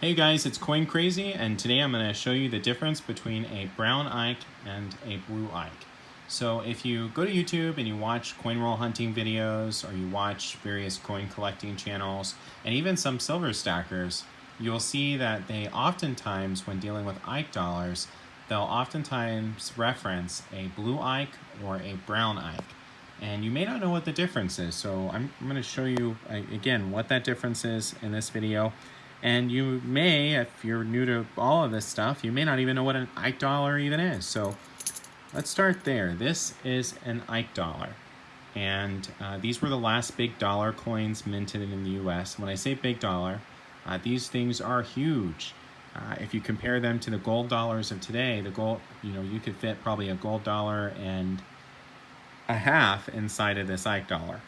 Hey guys, it's Coin Crazy, and today I'm going to show you the difference between a Brown Ike and a Blue Ike. So if you go to YouTube and you watch coin roll hunting videos, or you watch various coin collecting channels, and even some silver stackers, you'll see that they oftentimes, when dealing with Ike dollars, they'll oftentimes reference a Blue Ike or a Brown Ike. And you may not know what the difference is, so I'm going to show you again what that difference is in this video. And you may, if you're new to all of this stuff, you may not even know what an Ike dollar even is. So let's start there. This is an Ike dollar. And these were the last big dollar coins minted in the US. When I say big dollar, these things are huge. If you compare them to the gold dollars of today, the gold, you could fit probably a gold dollar and a half inside of this Ike dollar.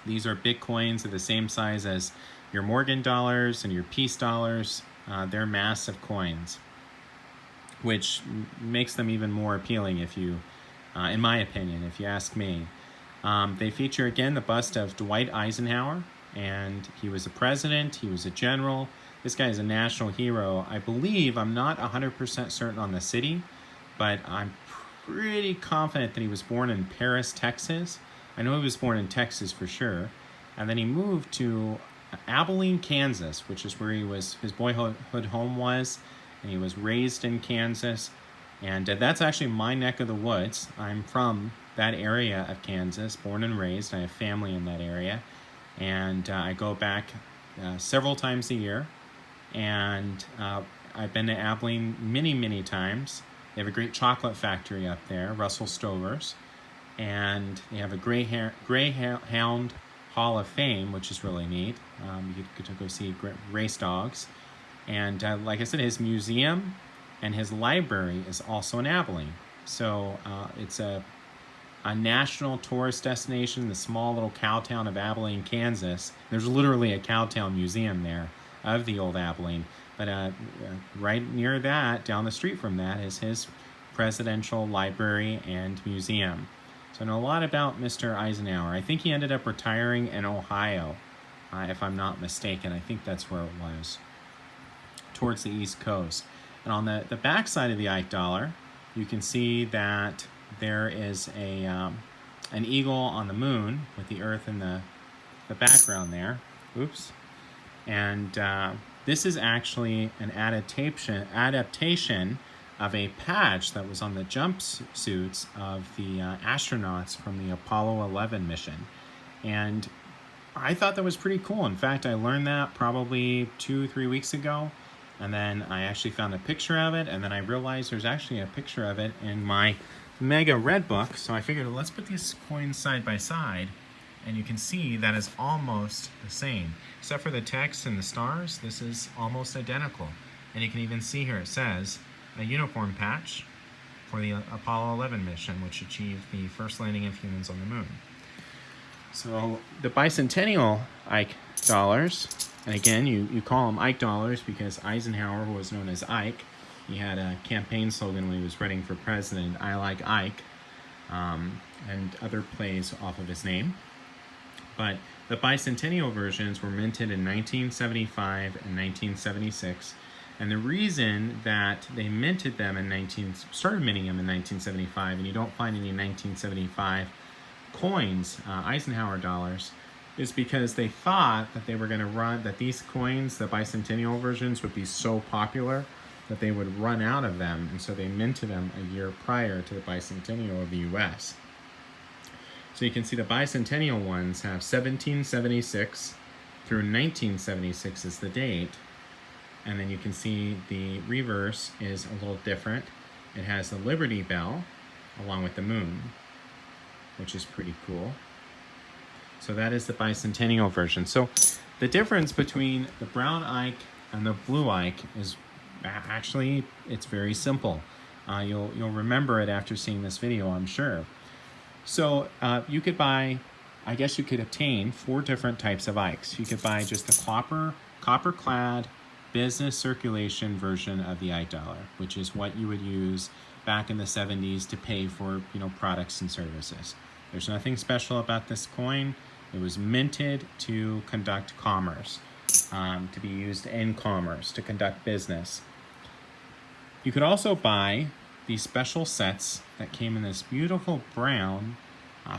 These are big coins of the same size as your Morgan dollars and your peace dollars. They're massive coins, which makes them even more appealing if you, in my opinion, if you ask me. They feature again the bust of Dwight Eisenhower, and he was a president, he was a general. This guy is a national hero. I believe, I'm not 100% certain on the city, but I'm pretty confident that he was born in Paris, Texas. I know he was born in Texas for sure. And then he moved to Abilene, Kansas, which is where his boyhood home was. And he was raised in Kansas. And that's actually my neck of the woods. I'm from that area of Kansas, born and raised. I have family in that area. And I go back several times a year. And I've been to Abilene many, many times. They have a great chocolate factory up there, Russell Stover's. And they have a Greyhound Hall of Fame, which is really neat. You get to go see race dogs. And like I said, his museum and his library is also in Abilene. So it's a national tourist destination, the small little cow town of Abilene, Kansas. There's literally a cow town museum there of the old Abilene. But right near that, down the street from that, is his presidential library and museum. So I know a lot about Mr. Eisenhower. I think he ended up retiring in Ohio, if I'm not mistaken. I think that's where it was, towards the East Coast. And on the back side of the Ike dollar, you can see that there is an eagle on the moon with the Earth in the background there. Oops. And this is actually an adaptation of a patch that was on the jumpsuits of the astronauts from the Apollo 11 mission. And I thought that was pretty cool. In fact, I learned that probably 2-3 weeks ago. And then I actually found a picture of it. And then I realized there's actually a picture of it in my Mega Red Book. So I figured, let's put these coins side by side. And you can see that is almost the same. Except for the text and the stars, this is almost identical. And you can even see here it says a uniform patch for the Apollo 11 mission, which achieved the first landing of humans on the moon. So the bicentennial Ike dollars, and again, you call them Ike dollars because Eisenhower was known as Ike. He had a campaign slogan when he was running for president, "I like Ike," and other plays off of his name. But the bicentennial versions were minted in 1975 and 1976. And the reason that they minted them started minting them in 1975, and you don't find any 1975 coins, Eisenhower dollars, is because they thought that they were going to that these coins, the bicentennial versions, would be so popular that they would run out of them. And so they minted them a year prior to the bicentennial of the US. So you can see the bicentennial ones have 1776 through 1976 is the date. And then you can see the reverse is a little different. It has the Liberty Bell along with the moon, which is pretty cool. So that is the bicentennial version. So the difference between the Brown Ike and the Blue Ike is actually, it's very simple. You'll remember it after seeing this video, I'm sure. So you could buy, I guess you could obtain 4 different types of Ikes. You could buy just the copper-clad business circulation version of the Ike dollar, which is what you would use back in the 70s to pay for products and services. There's nothing special about this coin. It was minted to conduct commerce. to be used in commerce, to conduct business. You could also buy these special sets that came in this beautiful brown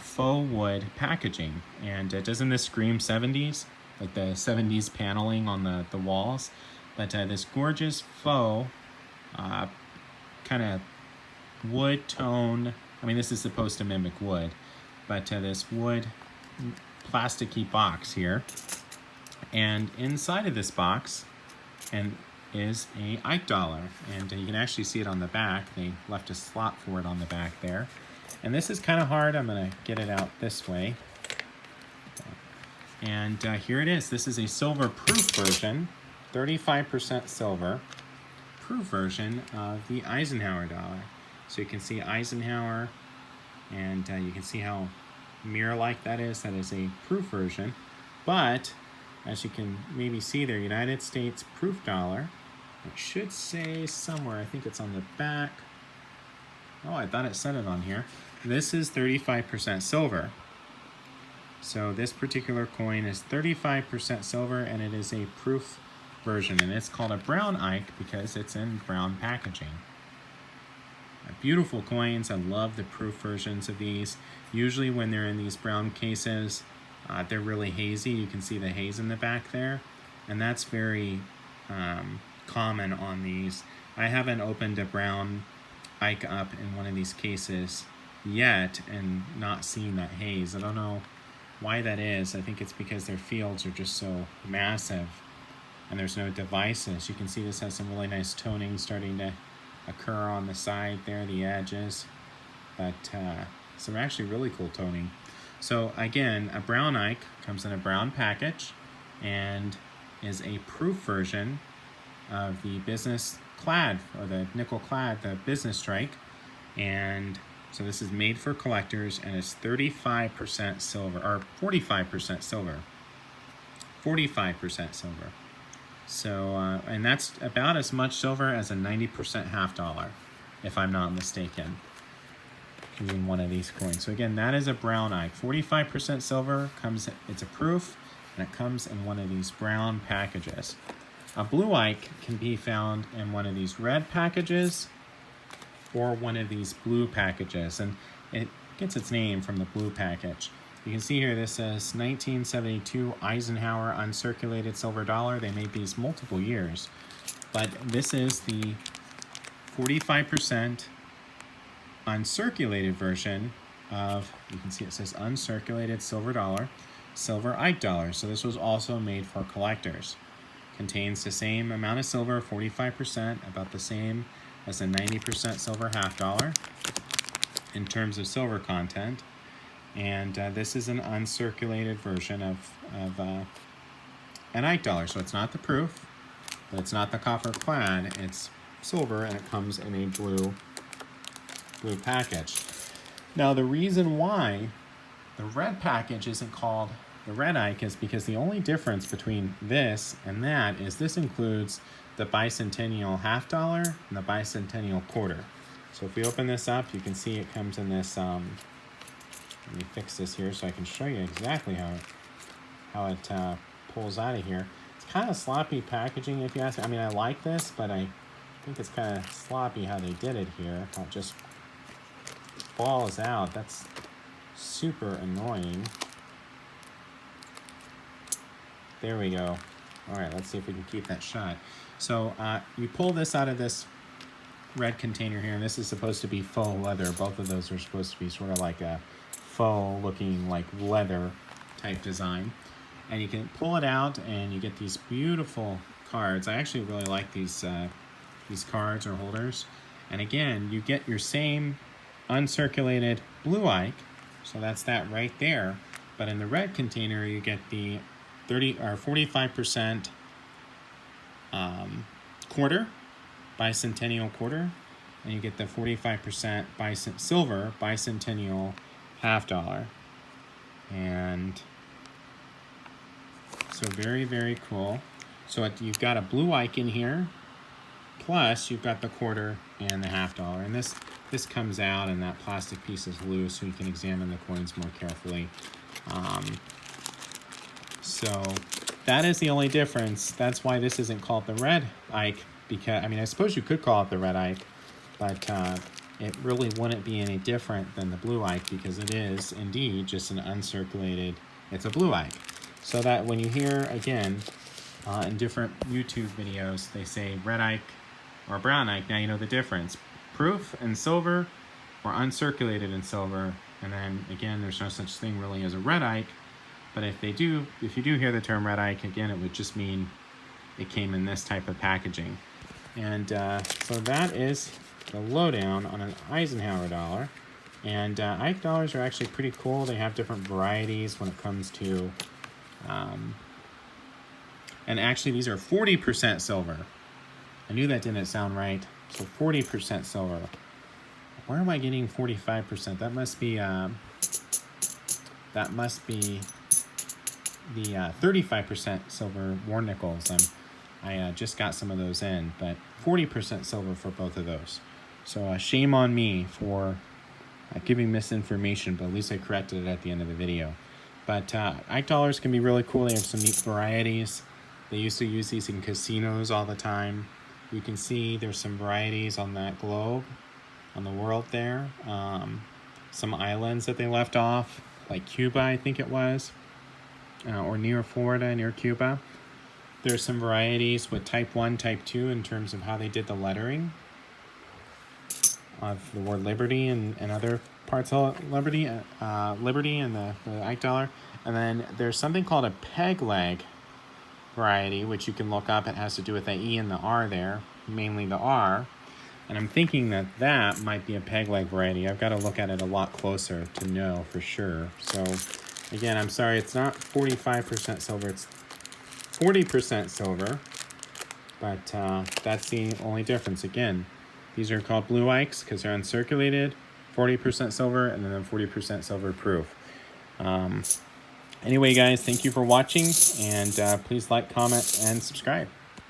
faux wood packaging. And doesn't this scream 70s? Like the 70s paneling on the walls? But this gorgeous faux kind of wood tone. I mean, this is supposed to mimic wood, but this wood plasticky box here. And inside of this box is a Ike dollar. And you can actually see it on the back. They left a slot for it on the back there. And this is kind of hard. I'm going to get it out this way. And here it is. This is a silver proof version, 35% silver proof version of the Eisenhower dollar. So you can see Eisenhower, and you can see how mirror-like that is. That is a proof version. But as you can maybe see there, United States proof dollar. It should say somewhere, I think it's on the back. Oh, I thought it said it on here. This is 35% silver. So this particular coin is 35% silver, and it is a proof version, and it's called a Brown Ike because it's in brown packaging. Beautiful coins. I love the proof versions of these. Usually when they're in these brown cases, they're really hazy. You can see the haze in the back there, and that's very common on these. I haven't opened a Brown Ike up in one of these cases yet and not seen that haze. I don't know why that is. I think it's because their fields are just so massive and there's no devices. You can see this has some really nice toning starting to occur on the side there, the edges, but some actually really cool toning. So again, a Brown Ike comes in a brown package and is a proof version of the business clad, or the nickel clad, the business strike. And so this is made for collectors, and it's 35% silver, or 45% silver. 45% silver. So, and that's about as much silver as a 90% half dollar, if I'm not mistaken, in one of these coins. So again, that is a Brown Ike. 45% silver, it's a proof, and it comes in one of these brown packages. A Blue Ike can be found in one of these red packages or one of these blue packages, and it gets its name from the blue package. You can see here this says 1972 Eisenhower uncirculated silver dollar. They made these multiple years, but this is the 45% uncirculated version of, you can see it says uncirculated silver dollar, silver Ike dollar. So this was also made for collectors. Contains the same amount of silver, 45%, about the same as a 90% silver half dollar in terms of silver content. And this is an uncirculated version of an Ike dollar. So it's not the proof, but it's not the copper clad. It's silver, and it comes in a blue package. Now the reason why the red package isn't called the red Ike is because the only difference between this and that is this includes the bicentennial half dollar and the bicentennial quarter. So if we open this up, you can see it comes in this, let me fix this here so I can show you exactly how it pulls out of here. It's kind of sloppy packaging, if you ask me. I mean, I like this, but I think it's kind of sloppy how they did it here. How it just falls out. That's super annoying. There we go. All right, let's see if we can keep that shut. So you pull this out of this red container here, and this is supposed to be faux leather. Both of those are supposed to be sort of like a faux looking like leather type design. And you can pull it out and you get these beautiful cards. I actually really like these cards or holders. And again, you get your same uncirculated Blue Ike, so that's that right there. But in the red container, you get the 45% quarter, bicentennial quarter, and you get the 45% silver bicentennial half dollar. And so very, very cool. So you've got a Blue Ike in here, plus you've got the quarter and the half dollar. And this comes out, and that plastic piece is loose, so you can examine the coins more carefully. So that is the only difference. That's why this isn't called the Red Ike, because, I mean, I suppose you could call it the Red Ike, but it really wouldn't be any different than the Blue Ike, because it is indeed just an uncirculated, it's a Blue Ike. So that when you hear, again, in different YouTube videos, they say Red Ike or Brown Ike, now you know the difference. Proof and silver or uncirculated in silver. And then again, there's no such thing really as a Red Ike, but if you do hear the term Red Ike, again, it would just mean it came in this type of packaging. And so that is the lowdown on an Eisenhower dollar. And Ike dollars are actually pretty cool. They have different varieties when it comes to, and actually these are 40% silver. I knew that didn't sound right. So 40% silver. Where am I getting 45%? That must be the 35% silver war nickels. I just got some of those in, but 40% silver for both of those. So shame on me for giving misinformation, but at least I corrected it at the end of the video. But Ike dollars can be really cool. They have some neat varieties. They used to use these in casinos all the time. You can see there's some varieties on that globe, on the world there. Some islands that they left off, like Cuba, I think it was, or near Florida, near Cuba. There's some varieties with type 1, type 2 in terms of how they did the lettering of the word liberty and other parts of liberty and the Ike dollar. And then there's something called a peg leg variety, which you can look up. It has to do with the E and the R there, mainly the R. And I'm thinking that that might be a peg leg variety. I've got to look at it a lot closer to know for sure. So again, I'm sorry, it's not 45% silver, it's 40% silver, but that's the only difference. Again, these are called Blue Ikes because they're uncirculated, 40% silver, and then 40% silver proof. Anyway, guys, thank you for watching, and please like, comment, and subscribe.